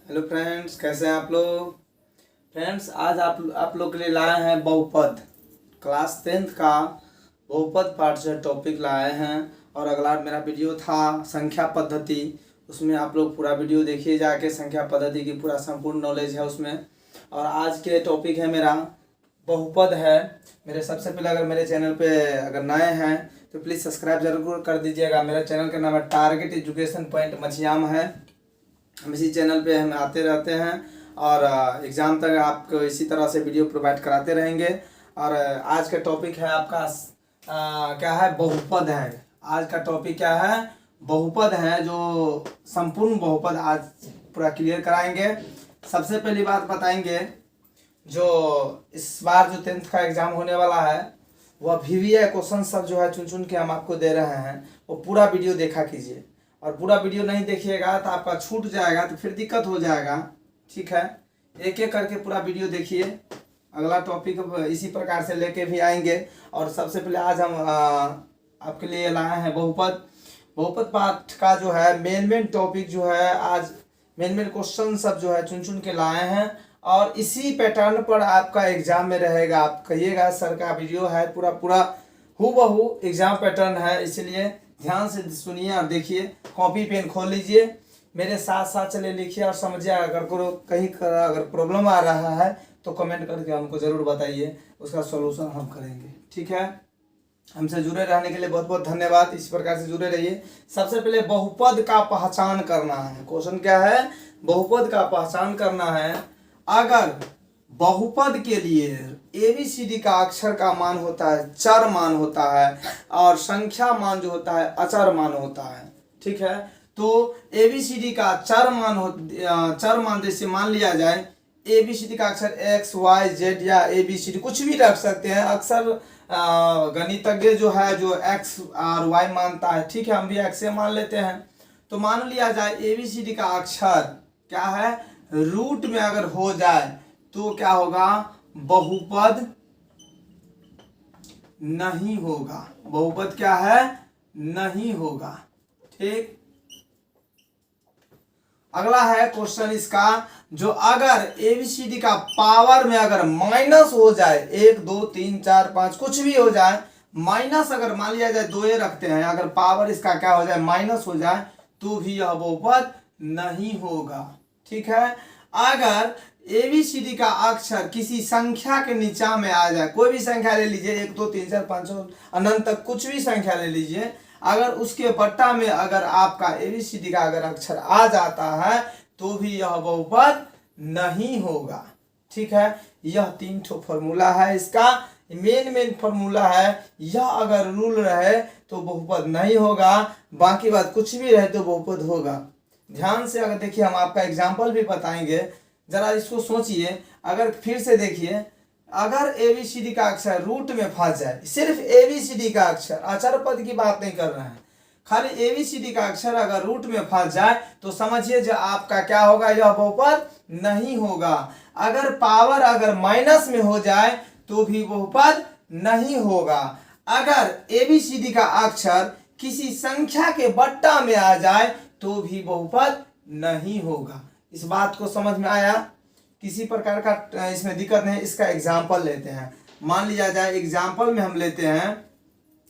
Hello friends, कैसे हैं आप लोग। फ्रेंड्स, आज आप लोग के लिए लाए हैं बहुपद। क्लास 10th का बहुपद पार्ट से टॉपिक लाए हैं। और अगला मेरा वीडियो था संख्या पद्धति, उसमें आप लोग पूरा वीडियो देखिए जाके। संख्या पद्धति की पूरा संपूर्ण नॉलेज है उसमें। और आज के टॉपिक है मेरा बहुपद है। मेरे सबसे पहले अगर मेरे चैनल पे अगर नए हैं तो प्लीज़ सब्सक्राइब जरूर कर दीजिएगा। मेरा चैनल का नाम है टारगेट एजुकेशन पॉइंट मछियाम है। हम इसी चैनल पे हम आते रहते हैं और एग्ज़ाम तक आपको इसी तरह से वीडियो प्रोवाइड कराते रहेंगे। और आज का टॉपिक है आपका क्या है, बहुपद है। आज का टॉपिक क्या है, बहुपद है। जो संपूर्ण बहुपद आज पूरा क्लियर कराएंगे। सबसे पहली बात बताएंगे, जो इस बार जो 10th का एग्ज़ाम होने वाला है वह VVI क्वेश्चन सब जो है चुन चुन के हम आपको दे रहे हैं, वो पूरा वीडियो देखा कीजिए। और पूरा वीडियो नहीं देखिएगा तो आपका छूट जाएगा, तो फिर दिक्कत हो जाएगा। ठीक है, एक एक करके पूरा वीडियो देखिए। अगला टॉपिक इसी प्रकार से लेके भी आएंगे। और सबसे पहले आज हम आपके लिए लाए हैं बहुपद। बहुपद पाठ का जो है मेन टॉपिक जो है, आज मेन क्वेश्चन सब जो है चुन चुन के लाए हैं। और इसी पैटर्न पर आपका एग्जाम में रहेगा। आप कहिएगा सर का वीडियो है पूरा हूबहू एग्जाम पैटर्न है, इसलिए ध्यान से सुनिए और देखिए। कॉपी पेन खोल लीजिए, मेरे साथ साथ चले लिखिए और समझिए। अगर कहीं अगर प्रॉब्लम आ रहा है तो कमेंट करके हमको ज़रूर बताइए, उसका सॉल्यूशन हम करेंगे। ठीक है, हमसे जुड़े रहने के लिए बहुत बहुत धन्यवाद। इस प्रकार से जुड़े रहिए। सबसे पहले बहुपद का पहचान करना है। क्वेश्चन क्या है, बहुपद का पहचान करना है। अगर बहुपद के लिए ABCD का अक्षर का मान होता है चर मान होता है, और संख्या मान जो होता है अचर मान होता है। ठीक है, तो ABCD का चर मान जैसे मान लिया जाए, ABCD का अक्षर X Y Z या ABCD कुछ भी रख सकते हैं। अक्सर गणितज्ञ जो है जो X और Y मानता है। ठीक है, हम भी X से मान लेते हैं। तो मान लिया जाए ABCD का अक्षर क्या है, रूट में अगर हो जाए तो क्या होगा, बहुपद नहीं होगा। बहुपद क्या है, नहीं होगा। ठीक, अगला है क्वेश्चन इसका, जो अगर ABCD का पावर में अगर माइनस हो जाए, 1 2 3 4 5 कुछ भी हो जाए, माइनस अगर मान लिया जाए, दो रखते हैं, अगर पावर इसका क्या हो जाए, माइनस हो जाए, तो भी यह बहुपद नहीं होगा। ठीक है, अगर ABCD का अक्षर किसी संख्या के नीचा में आ जाए, कोई भी संख्या ले लीजिए, 1 2 3 4 5 अनंत तक कुछ भी संख्या ले लीजिए, अगर उसके बट्टा में अगर आपका ABCD का अगर अक्षर आ जाता है तो भी यह बहुपद नहीं होगा। ठीक है, यह 3 ठो फॉर्मूला है। इसका मेन फॉर्मूला है। यह अगर रूल रहे तो बहुपद नहीं होगा, बाकी बात कुछ भी रहे तो बहुपद होगा। ध्यान से अगर देखिए, हम आपका एग्जाम्पल भी बताएंगे, जरा इसको सोचिए। अगर फिर से देखिए, अगर ABCD का अक्षर रूट में फंस जाए, सिर्फ ABCD का अक्षर, अचर पद की बात नहीं कर रहे हैं, खाली ABCD का अक्षर अगर रूट में फंस जाए तो समझिए जो आपका क्या होगा, यह बहुपद नहीं होगा। अगर पावर अगर माइनस में हो जाए तो भी बहुपद नहीं होगा। अगर ABCD का अक्षर किसी संख्या के बट्टा में आ जाए तो भी बहुपद नहीं होगा। इस बात को समझ में आया, किसी प्रकार का इसमें दिक्कत नहीं। इसका एग्जाम्पल लेते हैं। मान लिया जाए एग्जाम्पल में हम लेते हैं,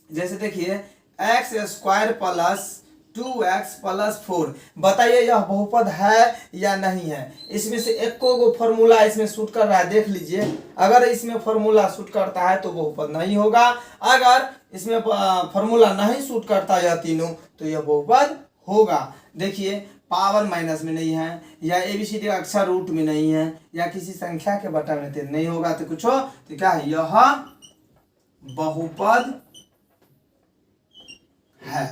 जैसे देखिए x² + 2x + 4। बताइए यह बहुपद है या नहीं है। इसमें से एक को फॉर्मूला इसमें सूट कर रहा है, देख लीजिए। अगर इसमें फॉर्मूला सूट करता है तो बहुपद नहीं होगा। अगर इसमें फॉर्मूला नहीं सूट करता यह तीनों, तो यह बहुपद होगा। देखिए, पावर माइनस में नहीं है, या ABCD का अक्षर रूट में नहीं है, या किसी संख्या के बट्टा में नहीं होगा, तो कुछ हो तो क्या है, यह बहुपद है।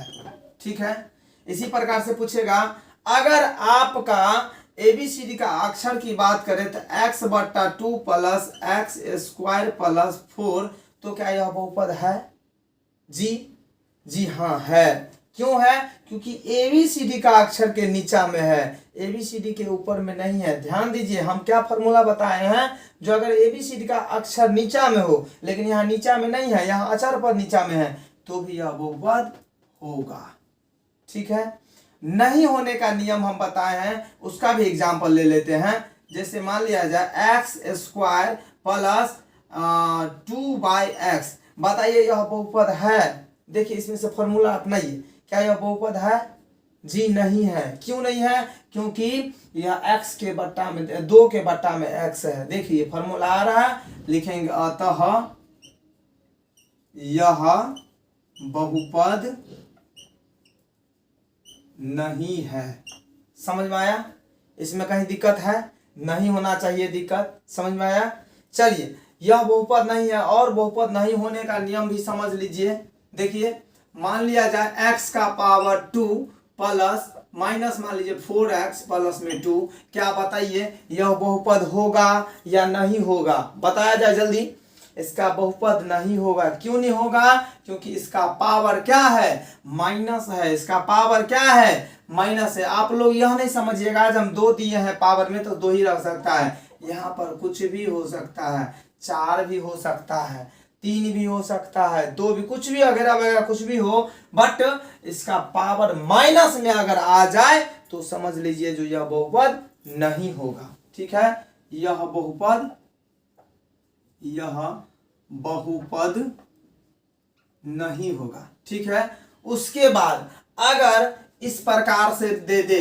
ठीक है, इसी प्रकार से पूछेगा, अगर आपका ABCD का अक्षर की बात करें तो x/2 + x² + 4, तो क्या यह बहुपद है? जी हाँ है। क्यों है? क्योंकि ABCD का अक्षर के नीचा में है, ABCD के ऊपर में नहीं है। ध्यान दीजिए, हम क्या फॉर्मूला बताए हैं, जो अगर ABCD का अक्षर नीचा में हो, लेकिन यहाँ नीचा में नहीं है, यहाँ अचर पर नीचा में है, तो भी यह बहुपद होगा। ठीक है, नहीं होने का नियम हम बताए हैं, उसका भी एग्जाम्पल ले लेते हैं। जैसे मान लिया जाए एक्स स्क्वायर प्लस 2x, बताइए यह बहुपद है? देखिए इसमें से फॉर्मूला अपनाइए, क्या यह बहुपद है? जी नहीं है। क्यों नहीं है? क्योंकि यह x के बट्टा में 2 के बट्टा में x है। देखिए फॉर्मूला आ रहा है, लिखेंगे अतः यह बहुपद नहीं है। समझ में आया? इसमें कहीं दिक्कत है? नहीं होना चाहिए दिक्कत। समझ में आया? चलिए, यह बहुपद नहीं है और बहुपद नहीं होने का नियम भी समझ लीजिए। देखिए मान लिया जाए x का पावर 2 प्लस माइनस मान लीजिए 4x प्लस में 2, क्या बताइए यह बहुपद होगा या नहीं होगा? बताया जाए जल्दी। इसका बहुपद नहीं होगा। क्यों नहीं होगा? क्योंकि इसका पावर क्या है? माइनस है। इसका पावर क्या है? माइनस है। आप लोग यह नहीं समझिएगा आज हम 2 दिए हैं पावर में तो 2 ही रख सकता है। यहाँ पर कुछ भी हो सकता है, 4 भी हो सकता है, 3 भी हो सकता है, 2 भी, कुछ भी वगैरह वगैरह कुछ भी हो, बट इसका पावर माइनस में अगर आ जाए तो समझ लीजिए जो यह बहुपद नहीं होगा। ठीक है, यह बहुपद नहीं होगा। ठीक है, उसके बाद अगर इस प्रकार से दे दे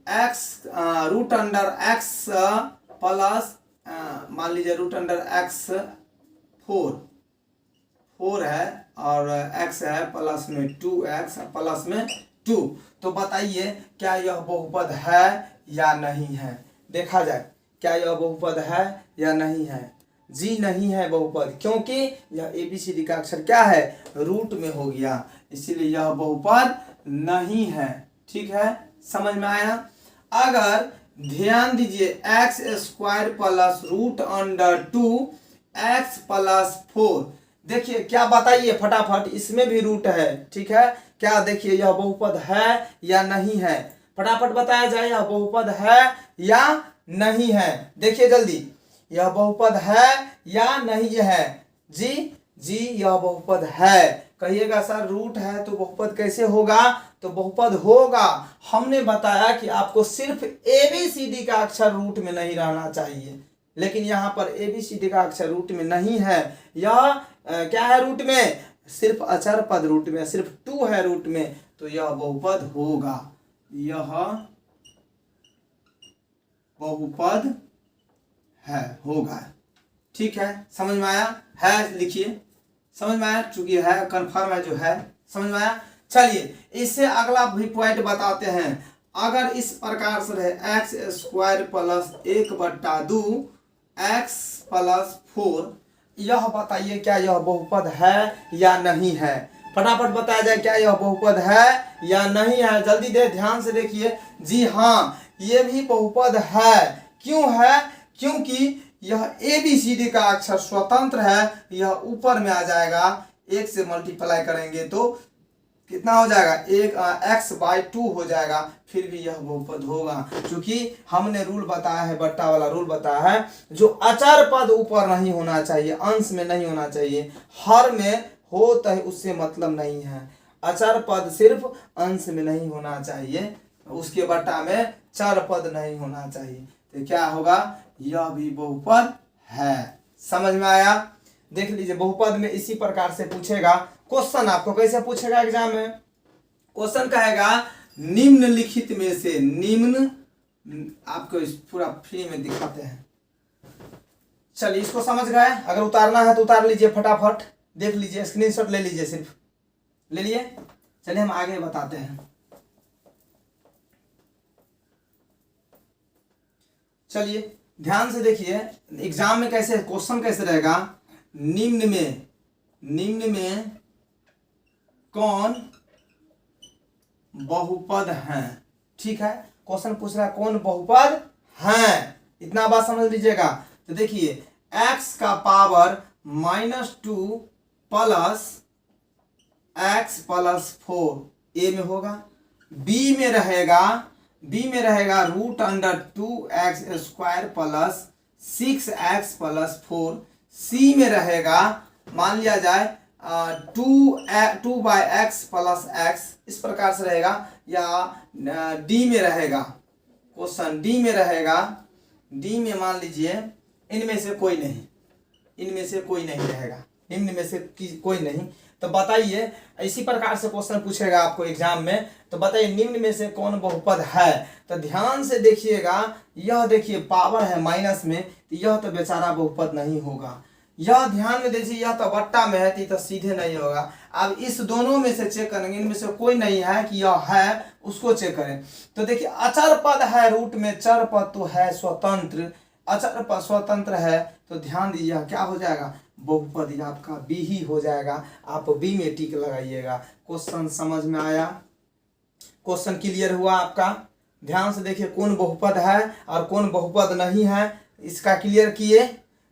x root under x plus मान लीजिए रूट अंडर x 4 है और x है प्लस में 2x प्लस में 2, तो बताइए क्या यह बहुपद है या नहीं है? देखा जाए क्या यह बहुपद है या नहीं है? जी नहीं है बहुपद, क्योंकि यह ABCD का अक्षर क्या है? रूट में हो गया, इसीलिए यह बहुपद नहीं है। ठीक है, समझ में आया? अगर ध्यान दीजिए x square plus root under 2x plus 4, देखिए क्या बताइए फटाफट, इसमें भी रूट है। ठीक है, क्या देखिए यह बहुपद है या नहीं है? फटाफट बताया जाए यह बहुपद है या नहीं है? देखिए जल्दी, यह बहुपद है या नहीं है? जी जी यह बहुपद है। कहिएगा सर रूट है तो बहुपद कैसे होगा? तो बहुपद होगा। हमने बताया कि आपको सिर्फ ABCD का अक्षर रूट में नहीं रहना चाहिए, लेकिन यहाँ पर ABCD का अक्षर रूट में नहीं है। यह क्या है रूट में? सिर्फ अचर पद रूट में, सिर्फ 2 है रूट में, तो यह बहुपद होगा। यह बहुपद है, होगा। ठीक है, समझ में आया? है लिखिए, समझ में आया? चूंकि है कंफर्म है जो है, समझ में आया? चलिए इससे अगला भी पॉइंट बताते हैं। अगर इस प्रकार से रहे x square plus 1/2 x plus 4, यह बताइए क्या यह बहुपद है या नहीं है? फटाफट बताया जाए क्या यह बहुपद है या नहीं है? जल्दी दे, ध्यान से देखिए। जी हाँ, ये भी बहुपद है। क्यों है? क्योंकि यह ABCD का अक्षर स्वतंत्र है, यह ऊपर में आ जाएगा, 1 से मल्टीप्लाई करेंगे तो कितना हो जाएगा? 1x/2 हो जाएगा, फिर भी यह बहुपद होगा। क्योंकि हमने रूल बताया है, बट्टा वाला रूल बताया है, जो अचर पद ऊपर नहीं होना चाहिए, अंश में नहीं होना चाहिए, हर में हो तो उससे मतलब नहीं है। अचर पद सिर्फ अंश में नहीं होना चाहिए, उसके बट्टा में चर पद नहीं होना चाहिए, तो क्या होगा? यह भी बहुपद है। समझ में आया? देख लीजिए बहुपद में इसी प्रकार से पूछेगा क्वेश्चन। आपको कैसे पूछेगा एग्जाम में? क्वेश्चन कहेगा निम्नलिखित में से, निम्न, आपको इस पूरा फ्री में दिखाते हैं। चलिए इसको समझ गए? अगर उतारना है तो उतार लीजिए फटाफट, देख लीजिए, स्क्रीनशॉट ले लीजिए, सिर्फ ले लिए। चलिए हम आगे बताते हैं। चलिए ध्यान से देखिए एग्जाम में कैसे क्वेश्चन कैसे रहेगा। निम्न में कौन बहुपद हैं? ठीक है, क्वेश्चन पूछ रहा है कौन बहुपद हैं, इतना बात समझ लीजिएगा। तो देखिए x का power -2 plus x plus 4 a में होगा। b में रहेगा root under 2x square plus 6x plus 4। C में रहेगा मान लिया जाए two by x plus x, इस प्रकार से रहेगा, या डी में रहेगा, क्वेश्चन डी में रहेगा, डी में मान लीजिए इनमें से कोई नहीं, इनमें से कोई नहीं रहेगा, निम्न में से कोई नहीं, तो बताइए, इसी प्रकार से क्वेश्चन पूछेगा आपको एग्जाम में, तो बताइए निम्न में से कौन बहुपद है। तो ध्यान से देखिएगा, यह देखिए पावर है माइनस में, तो यह तो बेचारा बहुपद नहीं होगा, यह ध्यान में दीजिए, यह तो बट्टा में है, तो सीधे नहीं होगा। अब इस दोनों में से चेक करेंगे, इनमें से कोई नहीं है कि यह है, उसको चेक करें। तो देखिए अचर पद है रूट में, चर पद तो है स्वतंत्र, अचर पद स्वतंत्र है, तो ध्यान दीजिए क्या हो जाएगा, बहुपद आपका बी ही हो जाएगा। आप बी में टिक लगाइएगा। क्वेश्चन समझ में आया, क्वेश्चन क्लियर हुआ आपका। ध्यान से देखिए कौन बहुपद है और कौन बहुपद नहीं है, इसका क्लियर किए,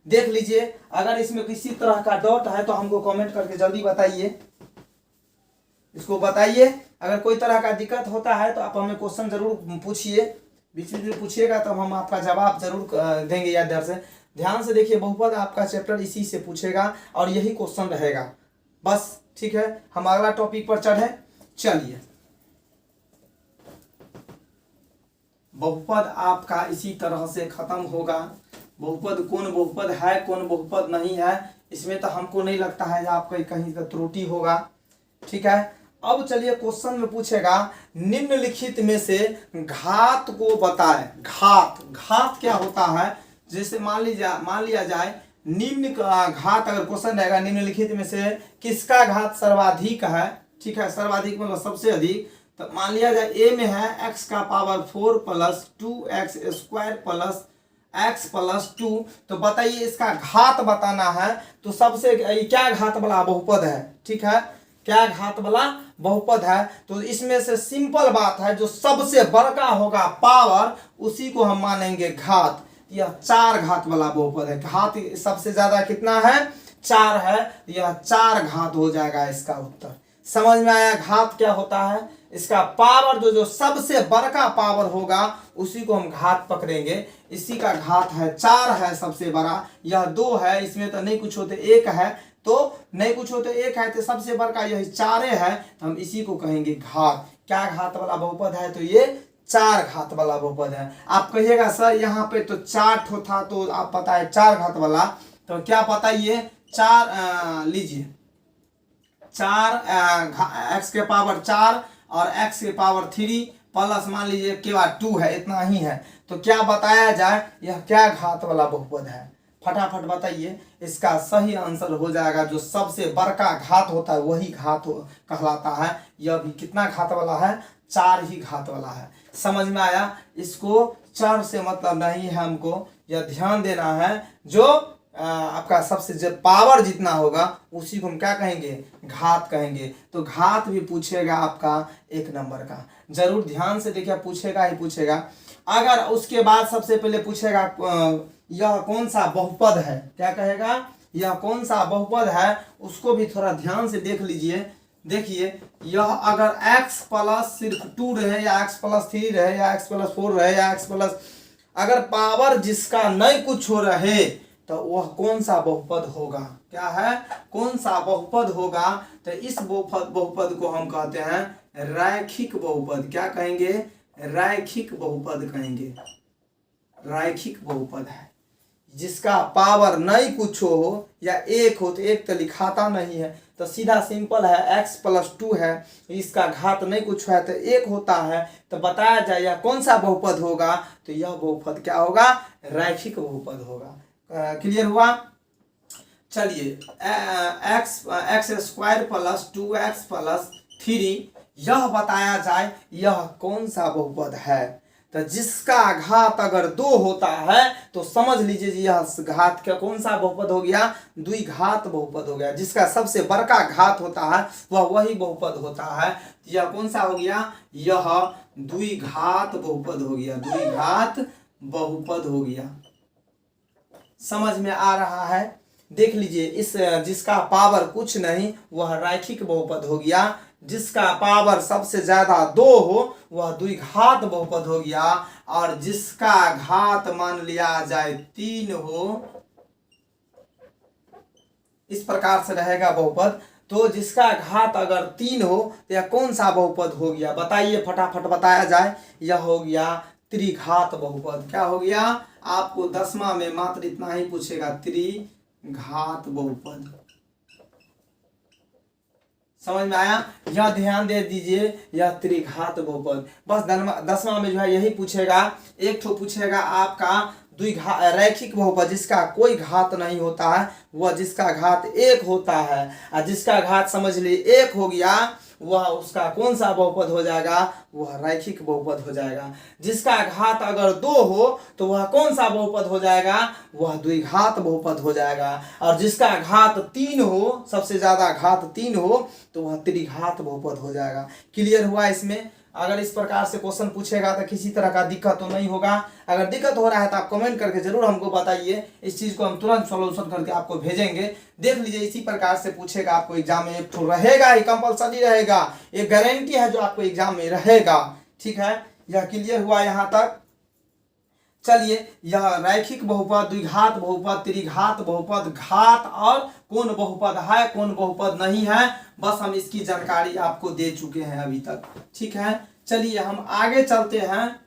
देख लीजिए। अगर इसमें किसी तरह का डाउट है तो हमको कमेंट करके जल्दी बताइए, इसको बताइए। अगर कोई तरह का दिक्कत होता है तो आप हमें क्वेश्चन जरूर पूछिए, बीच में पूछिएगा तब हम आपका जवाब जरूर देंगे या दर से। ध्यान से देखिए, बहुपद आपका चैप्टर इसी से पूछेगा और यही क्वेश्चन रहेगा बस, ठीक है। हम अगला टॉपिक पर चढ़े, चलिए। बहुपद आपका इसी तरह से खत्म होगा। बहुपद कौन बहुपद है कौन बहुपद नहीं है, इसमें तो हमको नहीं लगता है आपका कहीं का त्रुटि होगा, ठीक है। अब चलिए क्वेश्चन में पूछेगा, निम्नलिखित में से घात को बताएं। घात क्या होता है, जैसे मान लिया जाए निम्न का घात, अगर क्वेश्चन रहेगा निम्नलिखित में से किसका घात सर्वाधिक है, ठीक है, सर्वाधिक मतलब सबसे अधिक। तो मान लिया जाए ए में है x का power 4 plus 2x square plus x plus 2, तो बताइए इसका घात बताना है। तो सबसे क्या घात वाला बहुपद है, ठीक है, क्या घात वाला बहुपद है। तो इसमें से सिंपल बात है, जो सबसे बड़का होगा पावर, उसी को हम मानेंगे घात। यह 4 घात वाला बहुपद है। घात सबसे ज्यादा कितना है, 4 है, यह 4 घात हो जाएगा इसका उत्तर। समझ में आया घात क्या होता है, इसका पावर जो सबसे बड़का पावर होगा उसी को हम घात पकड़ेंगे। इसी का घात है 4 है सबसे बड़ा, यह 2 है, इसमें तो नहीं कुछ होते 1 है, तो नहीं कुछ होते 1 है, तो सबसे बड़का यही 4 है, तो हम इसी को कहेंगे घात। क्या घात वाला बहुपद है, तो ये 4 घात वाला बहुपद है। आप कहिएगा सर यहाँ पे तो 4 ठो था, तो आप पता है 4 घात वाला, तो क्या पता ये 4 लीजिए, 4 एक्स के पावर 4 और x के पावर 3 प्लस मान लीजिए के बाद 2 है, इतना ही है। तो क्या बताया जाए, यह क्या घात वाला बहुपद है, फटाफट बताइए। इसका सही आंसर हो जाएगा, जो सबसे बड़का घात होता है वही घात कहलाता है। यह भी कितना घात वाला है, 4 ही घात वाला है। समझ में आया, इसको 4 से मतलब नहीं है, हमको यह ध्यान देना है, जो आपका सबसे जब पावर जितना होगा उसी को हम क्या कहेंगे, घात कहेंगे। तो घात भी पूछेगा आपका 1 नंबर का, जरूर ध्यान से देखिए, पूछेगा ही पूछेगा। अगर उसके बाद सबसे पहले पूछेगा यह कौन सा बहुपद है, क्या कहेगा, यह कौन सा बहुपद है, उसको भी थोड़ा ध्यान से देख लीजिए। देखिए, यह अगर x प्लस सिर्फ 2 रहे, या x प्लस 3 रहे, या x प्लस 4 रहे, या x प्लस, अगर पावर जिसका नहीं कुछ हो रहे, तो वह कौन सा बहुपद होगा, क्या है, कौन सा बहुपद होगा। तो इस बहुपद को हम कहते हैं रैखिक बहुपद। क्या कहेंगे, रैखिक बहुपद कहेंगे। रैखिक बहुपद है जिसका पावर नहीं कुछ हो या 1 हो, तो 1 तो लिखाता नहीं है, तो सीधा सिंपल है, x प्लस 2 है, इसका घात नहीं कुछ है तो 1 होता है। तो बताया जाए यह कौन सा बहुपद होगा, तो यह बहुपद क्या होगा, रैखिक बहुपद होगा। क्लियर हुआ। चलिए, x square plus 2x plus 3, यह बताया जाए यह कौन सा बहुपद है। तो जिसका घात अगर 2 होता है तो समझ लीजिए यह घात क्या कौन सा बहुपद हो गया, द्विघात बहुपद हो गया। जिसका सबसे बड़का घात होता है वह वही बहुपद होता है। यह कौन सा हो गया, यह द्विघात बहुपद हो गया, द्विघात बहुपद हो गया। समझ में आ रहा है, देख लीजिए, इस जिसका पावर कुछ नहीं वह रैखिक बहुपद हो गया, जिसका पावर सबसे ज्यादा 2 हो वह द्विघात बहुपद हो गया, और जिसका घात मान लिया जाए 3 हो, इस प्रकार से रहेगा बहुपद। तो जिसका घात अगर 3 हो तो यह कौन सा बहुपद हो गया, बताइए फटाफट बताया जाए। यह हो गया त्रिघात बहुपद। क्या हो गया, आपको 10वां में मात्र इतना ही पूछेगा, त्रिघात बहुपद। समझ में आया, यह ध्यान दे दीजिए, यह त्रिघात बहुपद। बस 10वां में जो है यही पूछेगा। एक ठो पूछेगा आपका द्विघात रैखिक बहुपद, जिसका कोई घात नहीं होता है, वह जिसका घात 1 होता है, और जिसका घात समझ लिए 1 हो गया, वह उसका कौन सा बहुपद हो जाएगा, वह रैखिक बहुपद हो जाएगा। जिसका घात अगर 2 हो तो वह कौन सा बहुपद हो जाएगा, वह द्विघात बहुपद हो जाएगा। और जिसका घात 3 हो, सबसे ज्यादा घात 3 हो, तो वह त्रिघात बहुपद हो जाएगा। क्लियर हुआ इसमें। अगर इस प्रकार से क्वेश्चन पूछेगा तो किसी तरह का दिक्कत तो नहीं होगा। अगर दिक्कत हो रहा है तो आप कमेंट करके जरूर हमको बताइए, इस चीज को हम तुरंत सॉल्यूशन करके आपको भेजेंगे। देख लीजिए, इसी प्रकार से पूछेगा आपको एग्जाम में, एक तो रहेगा ही, कंपलसरी रहेगा, एक गारंटी है जो आपको एग्जाम में रहेगा। ठीक है, यह क्लियर हुआ यहाँ तक। चलिए, यह रैखिक बहुपद, द्विघात बहुपद, त्रिघात बहुपद, घात और कौन बहुपद है, कौन बहुपद नहीं है, बस हम इसकी जानकारी आपको दे चुके हैं अभी तक। ठीक है, चलिए हम आगे चलते हैं।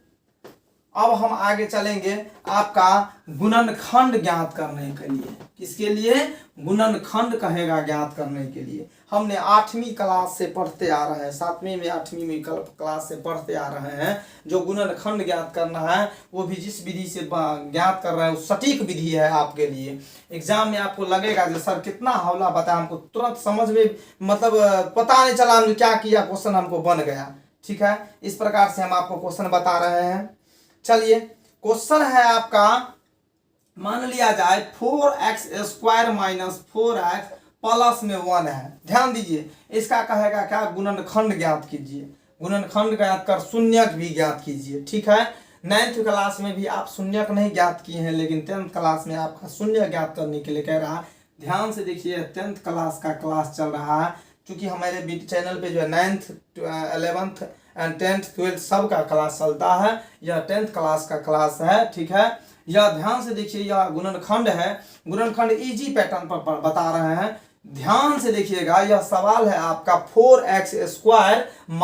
अब हम आगे चलेंगे आपका गुणनखंड ज्ञात करने के लिए। किसके लिए, गुणनखंड कहेगा ज्ञात करने के लिए। हमने 8वीं क्लास से पढ़ते आ रहे हैं, 7वीं में 8वीं में क्लास से पढ़ते आ रहे हैं। जो गुणनखंड ज्ञात करना है वो भी जिस विधि से ज्ञात कर रहे हैं वो सटीक विधि है आपके लिए। एग्जाम में आपको लगेगा जो सर कितना हौला बताया, हमको तुरंत समझ में मतलब पता नहीं चला हमने क्या किया, क्वेश्चन हमको बन गया। ठीक है, इस प्रकार से हम आपको क्वेश्चन बता रहे हैं। चलिए, क्वेश्चन है आपका, मान लिया जाए 4x² - 4x प्लस में 1 है। ध्यान दीजिए, इसका कहेगा क्या, गुणनखंड ज्ञात कीजिए। गुणनखंड ज्ञात कर शून्यक भी ज्ञात कीजिए। ठीक है, 9th क्लास में भी आप शून्यक नहीं ज्ञात किए हैं, लेकिन 10th क्लास में आपका शून्य ज्ञात करने के लिए कह रहा है। ध्यान से देखिए, 10th क्लास का क्लास चल रहा है, क्योंकि हमारे चैनल पे जो है 9th 11th and 10th 12th सब का क्लास चलता है। यह 10th क्लास का क्लास है। ठीक है, यह ध्यान से देखिए, यह गुणनखंड है। गुणनखंड इजी पैटर्न पर बता रहे हैं, ध्यान से देखिएगा। यह सवाल है आपका 4x² -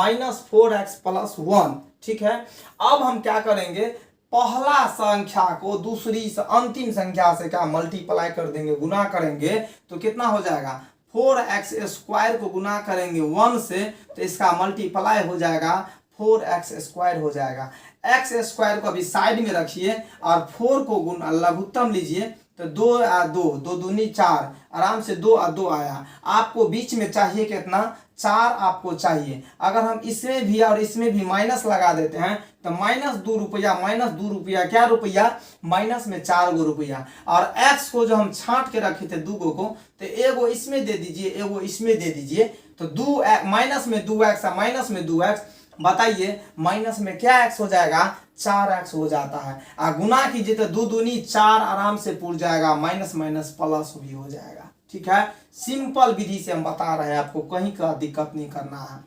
4x + 1। ठीक है, अब हम क्या करेंगे, पहला संख्या को दूसरी अंतिम संख्या से क्या मल्टीप्लाई कर देंगे, गुना करेंगे, तो कितना हो जाएगा, 4x² को गुना करेंगे 1 से, तो इसका मल्टीप्लाई हो जाएगा 4x² हो जाएगा। x² को अभी साइड में रखिए और 4 को लघुत्तम लीजिए, तो 2 और 2, 2 दूनी 4, आराम से 2 और 2 आया। आपको बीच में चाहिए कितना, 4 आपको चाहिए। अगर हम इसमें भी और इसमें भी माइनस लगा देते हैं तो -2 रुपया, -2 रुपया, क्या रुपया, माइनस में 4 गो रुपया। और x को जो हम छांट के रखे थे 2 को, तो एगो इसमें दे दीजिए, एगो इसमें दे दीजिए, तो माइनस में 2x और माइनस में 2x, बताइए माइनस में क्या x हो जाएगा, 4x हो जाता है। और गुना कीजिए तो 2 दूनी 4 आराम से पूर जाएगा, माइनस माइनस प्लस भी हो जाएगा। ठीक है, सिंपल विधि से हम बता रहे हैं, आपको कहीं का दिक्कत नहीं करना है।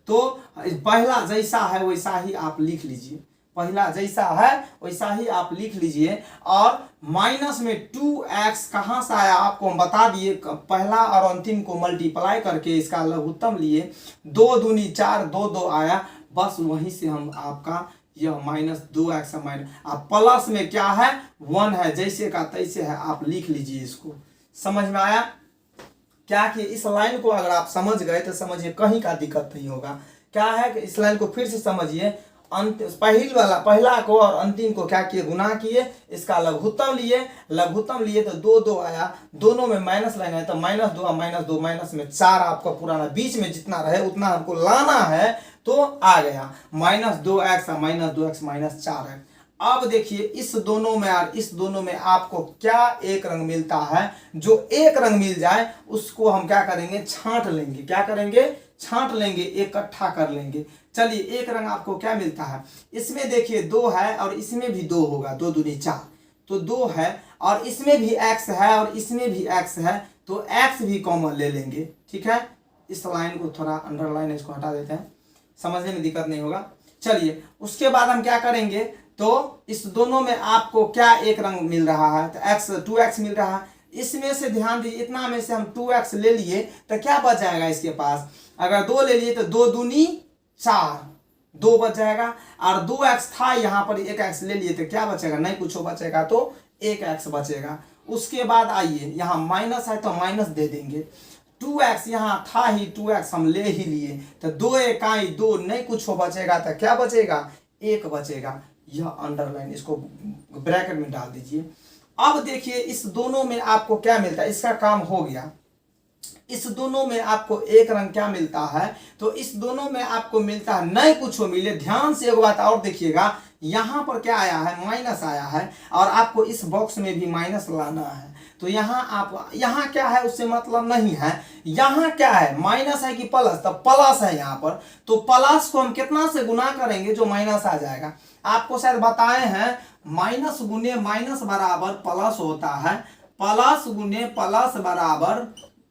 तो पहला जैसा है वैसा ही आप लिख लीजिए, पहला जैसा है वैसा ही आप लिख लीजिए। और माइनस में 2x कहाँ से आया आपको हम बता दिए, पहला और अंतिम को मल्टीप्लाई करके इसका लघुत्तम लिए, 2 दूनी 4, 2 2 आया, बस वहीं से हम आपका यह -2x माइनस, आप प्लस में क्या है 1 है, जैसे का तैसे है, आप लिख लीजिए। इसको समझ में आया क्या, कि इस लाइन को अगर आप समझ गए तो समझिए कहीं का दिक्कत नहीं होगा। क्या है कि इस लाइन को फिर से समझिए, पहला को और अंतिम को क्या किए, गुना किए, इसका लघुत्तम लिए तो 2 2 आया, दोनों में माइनस लाइन है तो -2 और -2, माइनस में 4 आपका पुराना, बीच में जितना रहे उतना हमको लाना है, तो आ गया -2x और -2x -4x। अब देखिए, इस दोनों में और इस दोनों में आपको क्या एक रंग मिलता है, जो एक रंग मिल जाए उसको हम क्या करेंगे, छांट लेंगे। क्या करेंगे, छांट लेंगे, इकट्ठा कर लेंगे। चलिए, एक रंग आपको क्या मिलता है, इसमें देखिए 2 है और इसमें भी 2 होगा, 2 दूनी 4, तो 2 है, और इसमें भी x है और इसमें भी x है, तो x भी कॉमन ले लेंगे। ठीक है, इस लाइन को थोड़ा अंडरलाइन, इसको हटा देते हैं, समझने में दिक्कत नहीं होगा। चलिए, उसके बाद हम क्या करेंगे, तो इस दोनों में आपको क्या एक रंग मिल रहा है, तो 2x मिल रहा है, इसमें से ध्यान दीजिए, इतना में से हम 2x ले लिए तो क्या बच जाएगा इसके पास, अगर 2 ले लिए तो 2 दूनी 4, 2 बच जाएगा। और 2x था यहाँ पर, 1x ले लिए तो क्या बचेगा, नहीं कुछ बचेगा तो 1x बचेगा। उसके बाद आइए यहाँ माइनस है तो माइनस दे देंगे, 2x यहाँ था ही, 2x हम ले ही लिए तो 2 इकाई 2, नहीं कुछ बचेगा तो क्या बचेगा, 1 बचेगा। यह अंडरलाइन, इसको ब्रैकेट में डाल दीजिए। अब देखिए इस दोनों में आपको क्या मिलता है, इसका काम हो गया। इस दोनों में आपको एक रंग क्या मिलता है, तो इस दोनों में आपको मिलता है नहीं कुछ मिले। ध्यान से एक बात और देखिएगा, यहाँ पर क्या आया है, माइनस आया है, और आपको इस बॉक्स में भी माइनस लाना है। तो यहाँ आप, यहाँ क्या है उससे मतलब नहीं है, यहाँ क्या है, माइनस है कि प्लस, तो प्लस है यहाँ पर। तो प्लस को हम कितना से गुना करेंगे जो माइनस आ जाएगा। आपको शायद बताए हैं माइनस गुने माइनस बराबर प्लस होता है, प्लस गुने प्लस बराबर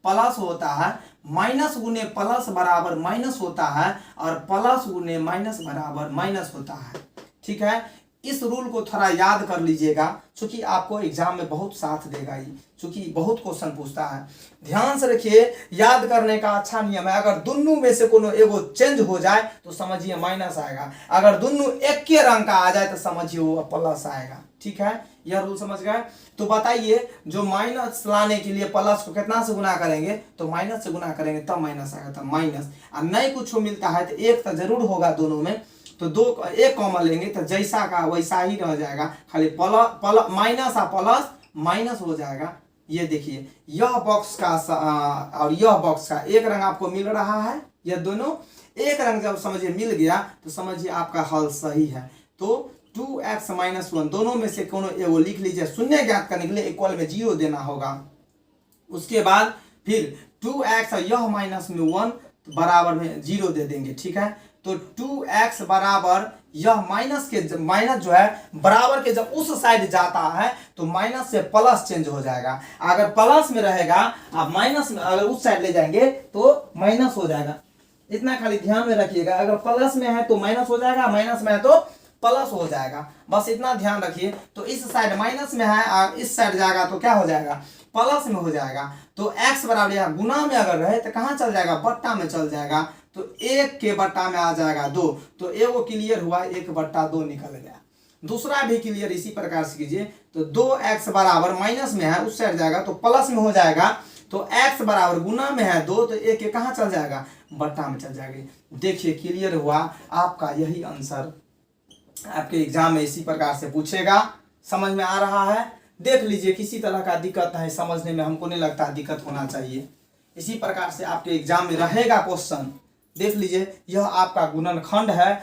प्लस होता है, माइनस गुने प्लस बराबर माइनस होता है, और प्लस गुने माइनस बराबर माइनस होता है। ठीक है, इस रूल को थोड़ा याद कर लीजिएगा, क्योंकि आपको एग्जाम में बहुत साथ देगा ये, क्योंकि बहुत क्वेश्चन पूछता है। ध्यान से रखिए, याद करने का अच्छा नियम है, अगर दोनों में से कोनो एगो चेंज हो जाए तो समझिए माइनस आएगा, अगर दोनों एक के रंग का आ जाए तो समझिए वो प्लस आएगा। ठीक है, यह रूल समझ गए। तो बताइए, जो माइनस लाने के लिए प्लस को कितना से गुना करेंगे, तो माइनस से गुना करेंगे तब माइनस आएगा, तब माइनस। और नहीं कुछ मिलता है तो एक तो जरूर होगा दोनों में, तो 2 एक कॉमन लेंगे तो जैसा का वैसा ही रह जाएगा, खाली माइनस और प्लस माइनस हो जाएगा। ये देखिए, यह बॉक्स का और यह बॉक्स का एक रंग आपको मिल रहा है, यह दोनों एक रंग जब समझिए मिल गया तो समझिए आपका हल सही है। तो 2x - 1 दोनों में से कोनो एगो लिख लीजिए। शून्य ज्ञात करने के लिए इक्वल में 0 देना होगा। उसके बाद फिर 2x और यह माइनस में 1 बराबर में 0 दे देंगे। ठीक है, तो 2x बराबर यह माइनस जो है बराबर के जब उस साइड जाता है तो माइनस से प्लस चेंज हो जाएगा। अगर प्लस में रहेगा, आप माइनस में अगर उस साइड ले जाएंगे तो माइनस हो जाएगा। इतना खाली ध्यान में रखिएगा, अगर प्लस में है तो माइनस हो जाएगा, माइनस में है तो प्लस हो जाएगा, बस इतना ध्यान रखिए। तो इस साइड माइनस में है और इस साइड जाएगा तो क्या हो जाएगा, प्लस में हो जाएगा। तो x बराबर यहाँ गुना में अगर रहे तो कहाँ चल जाएगा, बट्टा में चल जाएगा, तो 1 के बट्टा में आ जाएगा 2। तो एगो क्लियर हुआ, 1/2 निकल गया। दूसरा भी क्लियर इसी प्रकार से कीजिए। तो 2x बराबर माइनस में है, उस साइड जाएगा तो प्लस में हो जाएगा। तो x बराबर गुना में है 2, तो 1 के कहाँ चल जाएगा, बट्टा में चल जाएगा। देखिए क्लियर हुआ, आपका यही आंसर आपके एग्जाम में इसी प्रकार से पूछेगा। समझ में आ रहा है, देख लीजिए, किसी तरह का दिक्कत है समझने में, हमको नहीं लगता दिक्कत होना चाहिए। इसी प्रकार से आपके एग्जाम में रहेगा क्वेश्चन। देख लीजिए, यह आपका गुणनखंड है।